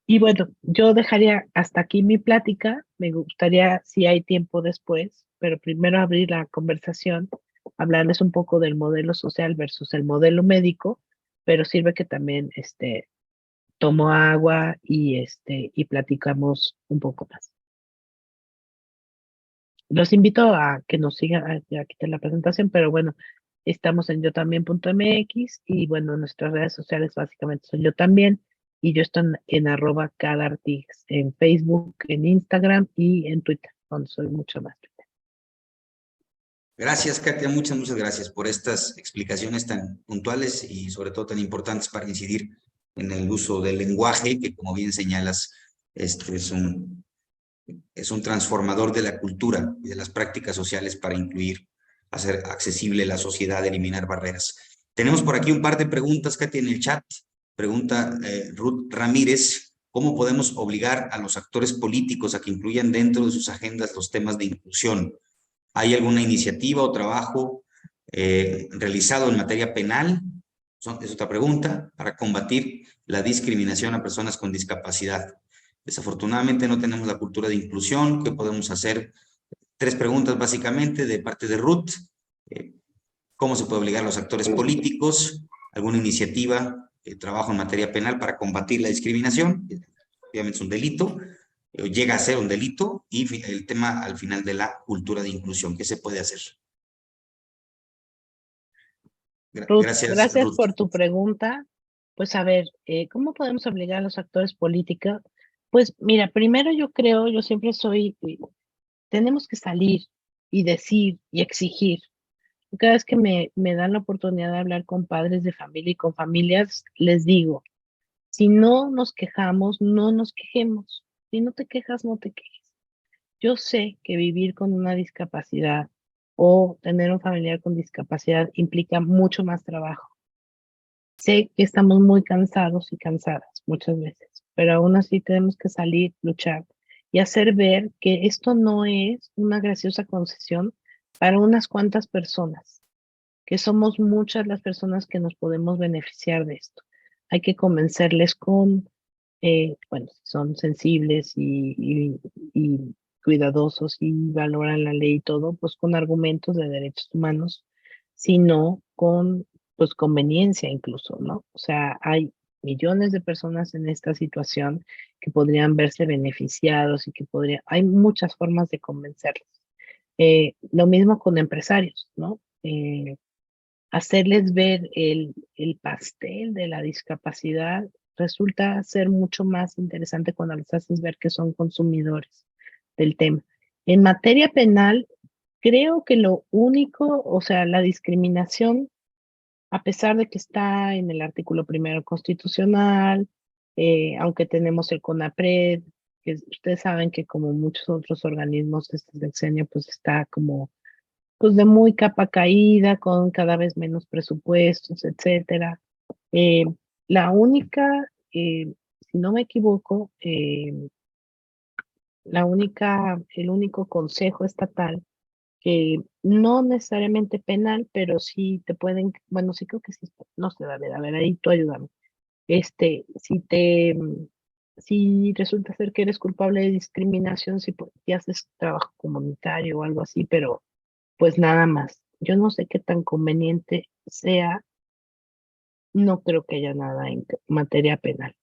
Y bueno, yo dejaría hasta aquí mi plática. Me gustaría, si hay tiempo después, pero primero abrir la conversación, hablarles un poco del modelo social versus el modelo médico, pero sirve que también tomo agua y platicamos un poco más. Los invito a que nos sigan, ya quité la presentación, pero bueno, estamos en yotambién.mx y bueno, nuestras redes sociales básicamente son yo también y yo estoy en @cadartix en Facebook, en Instagram y en Twitter, donde soy mucho más. Gracias, Katia, muchas gracias por estas explicaciones tan puntuales y sobre todo tan importantes para incidir en el uso del lenguaje, que como bien señalas, es un transformador de la cultura y de las prácticas sociales para incluir, hacer accesible la sociedad, eliminar barreras. Tenemos por aquí un par de preguntas, Katia, en el chat. Pregunta Ruth Ramírez, ¿cómo podemos obligar a los actores políticos a que incluyan dentro de sus agendas los temas de inclusión? ¿Hay alguna iniciativa o trabajo realizado en materia penal? Es otra pregunta, para combatir la discriminación a personas con discapacidad. Desafortunadamente no tenemos la cultura de inclusión. ¿Qué podemos hacer? 3 preguntas básicamente de parte de Ruth. ¿Cómo se puede obligar a los actores políticos? ¿Alguna iniciativa, trabajo en materia penal para combatir la discriminación? Obviamente es un delito, llega a ser un delito, y el tema al final de la cultura de inclusión. ¿Qué se puede hacer? Ruth, Gracias, gracias Ruth. por tu pregunta. Pues a ver, ¿cómo podemos obligar a los actores políticos? Pues mira, primero yo siempre tenemos que salir y decir y exigir. Cada vez que me dan la oportunidad de hablar con padres de familia y con familias, les digo, si no nos quejamos, no nos quejemos. Si no te quejas, no te quejes. Yo sé que vivir con una discapacidad o tener un familiar con discapacidad implica mucho más trabajo. Sé que estamos muy cansados y cansadas muchas veces, pero aún así tenemos que salir, luchar y hacer ver que esto no es una graciosa concesión para unas cuantas personas, que somos muchas las personas que nos podemos beneficiar de esto. Hay que convencerles bueno, si son sensibles y cuidadosos y valoran la ley y todo, pues con argumentos de derechos humanos, sino con, pues, conveniencia incluso, ¿no? O sea, hay millones de personas en esta situación que podrían verse beneficiados y hay muchas formas de convencerlos. Lo mismo con empresarios, ¿no? Hacerles ver el pastel de la discapacidad resulta ser mucho más interesante cuando les haces ver que son consumidores del tema. En materia penal, creo que lo único, o sea, la discriminación, a pesar de que está en el artículo 1 constitucional, aunque tenemos el CONAPRED, que ustedes saben que como muchos otros organismos, este sexenio pues está como pues de muy capa caída, con cada vez menos presupuestos, etcétera. Eh, la única, si no me equivoco, el único consejo estatal que no necesariamente penal, pero sí te pueden, bueno, sí creo que sí, no sé, a ver, ahí tú ayúdame. Si resulta ser que eres culpable de discriminación, si haces trabajo comunitario o algo así, pero pues nada más. Yo no sé qué tan conveniente sea, no creo que haya nada en materia penal.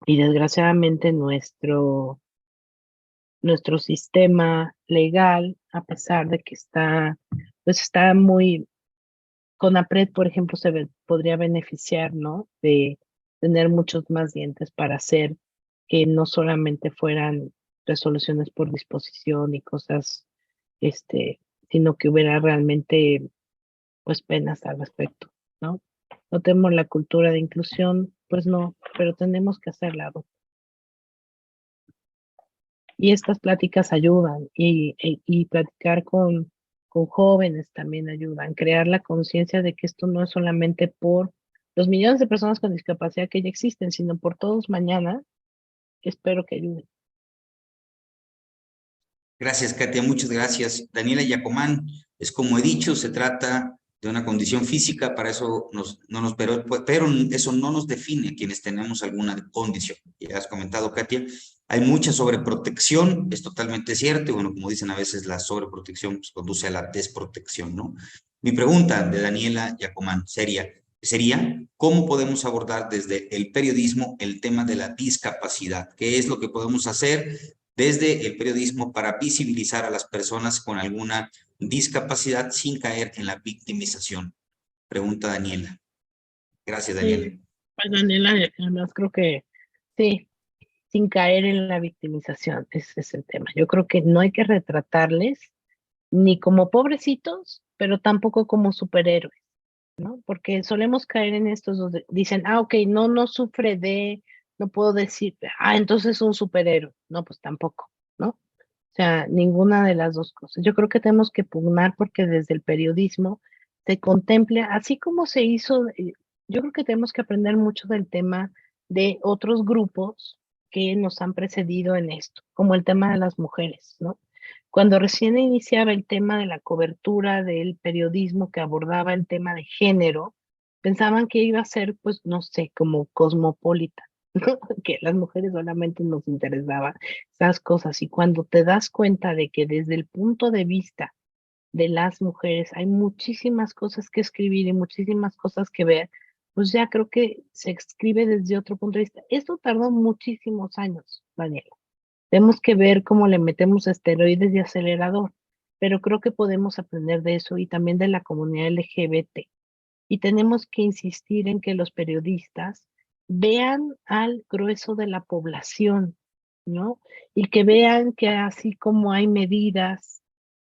Y desgraciadamente nuestro sistema legal, a pesar de que pues está muy, CONAPRED, por ejemplo, podría beneficiar, ¿no? De tener muchos más dientes para hacer que no solamente fueran resoluciones por disposición y cosas, este, sino que hubiera realmente, pues, penas al respecto, ¿no? No tenemos la cultura de inclusión, pues no, pero tenemos que hacerla. Y estas pláticas ayudan y platicar con jóvenes también ayudan, crear la conciencia de que esto no es solamente por los millones de personas con discapacidad que ya existen, sino por todos mañana. Espero que ayude. Gracias, Katia, muchas gracias. Daniela Yacomán, es como he dicho, se trata de una condición física, para eso pero eso no nos define quienes tenemos alguna condición. Ya has comentado, Katia, hay mucha sobreprotección, es totalmente cierto, y bueno, como dicen a veces, la sobreprotección pues, conduce a la desprotección, ¿no? Mi pregunta de Daniela Yacomán sería, ¿cómo podemos abordar desde el periodismo el tema de la discapacidad? ¿Qué es lo que podemos hacer desde el periodismo para visibilizar a las personas con alguna discapacidad sin caer en la victimización? Pregunta Daniela. Gracias, Daniela. Sí, pues Daniela, además creo que sí, sin caer en la victimización, ese es el tema. Yo creo que no hay que retratarles ni como pobrecitos, pero tampoco como superhéroes, ¿no? Porque solemos caer en estos donde dicen, ok, no sufre no puedo decir, entonces es un superhéroe. No, pues tampoco, ¿no? O sea, ninguna de las dos cosas. Yo creo que tenemos que pugnar porque desde el periodismo se contemple, así como se hizo, yo creo que tenemos que aprender mucho del tema de otros grupos que nos han precedido en esto, como el tema de las mujeres, ¿no? Cuando recién iniciaba el tema de la cobertura del periodismo que abordaba el tema de género, pensaban que iba a ser, pues, no sé, como cosmopolita, ¿no? Que las mujeres solamente nos interesaba esas cosas. Y cuando te das cuenta de que desde el punto de vista de las mujeres hay muchísimas cosas que escribir y muchísimas cosas que ver, pues ya creo que se escribe desde otro punto de vista. Esto tardó muchísimos años, Daniela. Tenemos que ver cómo le metemos esteroides y acelerador, pero creo que podemos aprender de eso y también de la comunidad LGBT. Y tenemos que insistir en que los periodistas vean al grueso de la población, ¿no? Y que vean que así como hay medidas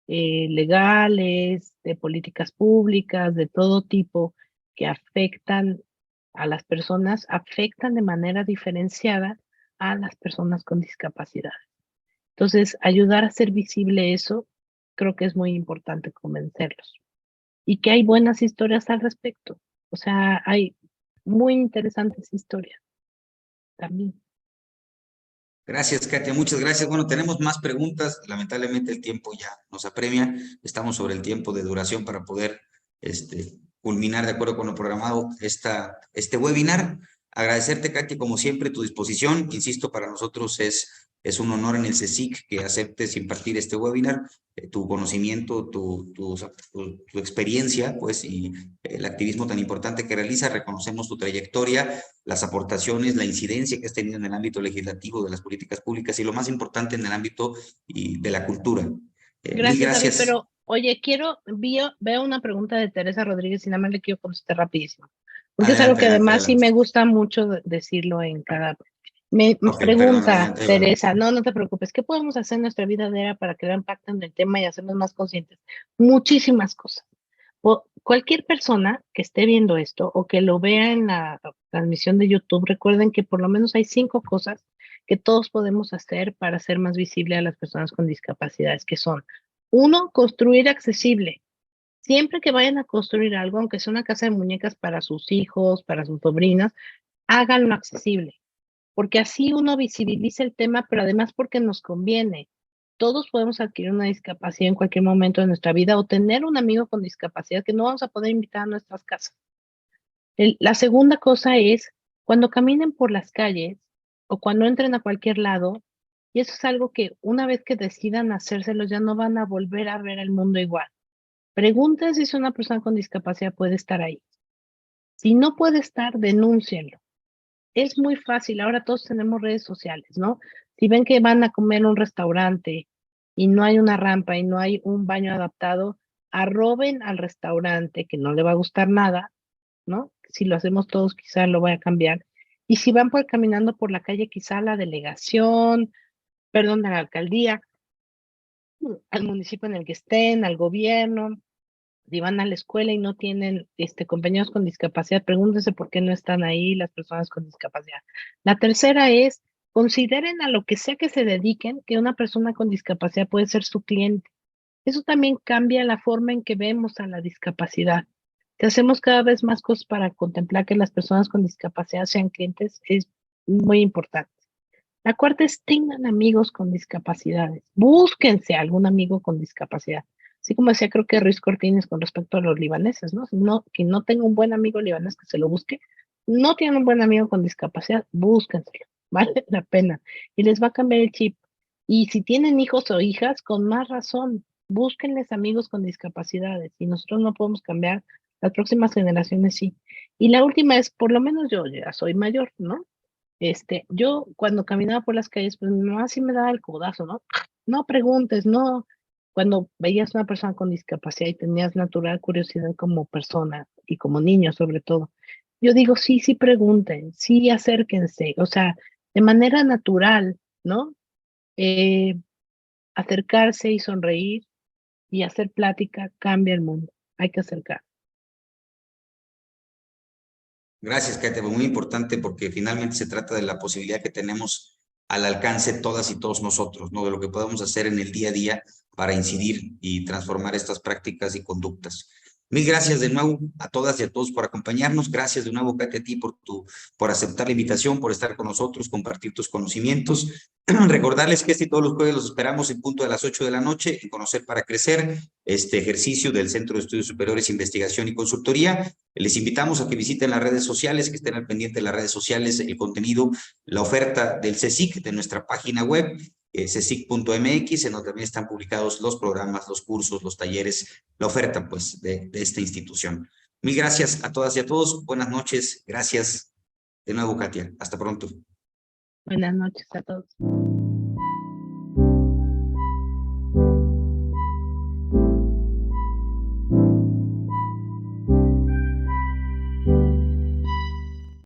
legales, de políticas públicas, de todo tipo, que afectan a las personas, afectan de manera diferenciada a las personas con discapacidad. Entonces, ayudar a hacer visible eso, creo que es muy importante convencerlos. Y que hay buenas historias al respecto. O sea, hay muy interesantes historias también. Gracias, Katia, muchas gracias. Bueno, tenemos más preguntas. Lamentablemente el tiempo ya nos apremia. Estamos sobre el tiempo de duración para poder culminar de acuerdo con lo programado este webinar. Agradecerte, Katia, como siempre, tu disposición. Insisto, para nosotros es un honor en el CSIC que aceptes impartir este webinar. Tu conocimiento, tu experiencia, pues, y el activismo tan importante que realiza. Reconocemos tu trayectoria, las aportaciones, la incidencia que has tenido en el ámbito legislativo de las políticas públicas y lo más importante en el ámbito de la cultura. Mil Gracias, David, gracias. pero oye, veo una pregunta de Teresa Rodríguez y nada más le quiero contestar rapidísimo, porque es algo Adelante, que adelante, además sí adelante. me gusta mucho decirlo en cada... Me Ok, perdón, pregunta adelante, adelante. Teresa, no te preocupes, ¿qué podemos hacer en nuestra vida diaria para crear impacto en el tema y hacernos más conscientes? Muchísimas cosas. Cualquier persona que esté viendo esto o que lo vea en la transmisión de YouTube, recuerden que por lo menos hay 5 cosas que todos podemos hacer para hacer más visible a las personas con discapacidades, que son: 1, construir accesible. Siempre que vayan a construir algo, aunque sea una casa de muñecas para sus hijos, para sus sobrinas, háganlo accesible. porque así uno visibiliza el tema, pero además porque nos conviene. Todos podemos adquirir una discapacidad en cualquier momento de nuestra vida o tener un amigo con discapacidad que no vamos a poder invitar a nuestras casas. La segunda cosa es cuando caminen por las calles o cuando entren a cualquier lado, y eso es algo que una vez que decidan hacérselo ya no van a volver a ver el mundo igual. Pregúntense si una persona con discapacidad puede estar ahí. Si no puede estar, denúncienlo. Es muy fácil, ahora todos tenemos redes sociales, ¿no? Si ven que van a comer en un restaurante y no hay una rampa y no hay un baño adaptado, arroben al restaurante, que no le va a gustar nada, ¿no? Si lo hacemos todos, quizá lo vaya a cambiar. Y si van caminando por la calle, quizá a la delegación, perdón, a la alcaldía, al municipio en el que estén, al gobierno. Si van a la escuela y no tienen compañeros con discapacidad, pregúntense por qué no están ahí las personas con discapacidad. La tercera es, consideren a lo que sea que se dediquen, que una persona con discapacidad puede ser su cliente. Eso también cambia la forma en que vemos a la discapacidad. Si hacemos cada vez más cosas para contemplar que las personas con discapacidad sean clientes, es muy importante. La cuarta es tengan amigos con discapacidades. Búsquense algún amigo con discapacidad. Así como decía, creo que Ruiz Cortines con respecto a los libaneses, ¿no? Quien no tenga un buen amigo libanés que se lo busque, no tiene un buen amigo con discapacidad, búsquenselo. Vale la pena. Y les va a cambiar el chip. Y si tienen hijos o hijas, con más razón, búsquenles amigos con discapacidades. Y nosotros no podemos cambiar, las próximas generaciones sí. Y la última es, por lo menos yo ya soy mayor, ¿no? Yo cuando caminaba por las calles, pues mi mamá sí me daba el codazo, ¿no? No preguntes, no. Cuando veías una persona con discapacidad y tenías natural curiosidad como persona y como niño sobre todo, yo digo, sí, sí pregunten, sí acérquense, o sea, de manera natural, ¿no? Acercarse y sonreír y hacer plática cambia el mundo. Hay que acercar. Gracias, Katia, muy importante porque finalmente se trata de la posibilidad que tenemos al alcance todas y todos nosotros, ¿no? De lo que podemos hacer en el día a día para incidir y transformar estas prácticas y conductas. Mil gracias de nuevo a todas y a todos por acompañarnos. Gracias de nuevo, Katia, a ti por aceptar la invitación, por estar con nosotros, compartir tus conocimientos. Recordarles que todos los jueves los esperamos en punto de las 8 de la noche en Conocer para Crecer, este ejercicio del Centro de Estudios Superiores, Investigación y Consultoría. Les invitamos a que visiten las redes sociales, que estén al pendiente de las redes sociales, el contenido, la oferta del CSIC, de nuestra página web, csic.mx, en donde también están publicados los programas, los cursos, los talleres, la oferta, pues, de esta institución. Mil gracias a todas y a todos. Buenas noches. Gracias de nuevo, Katia. Hasta pronto. Buenas noches a todos.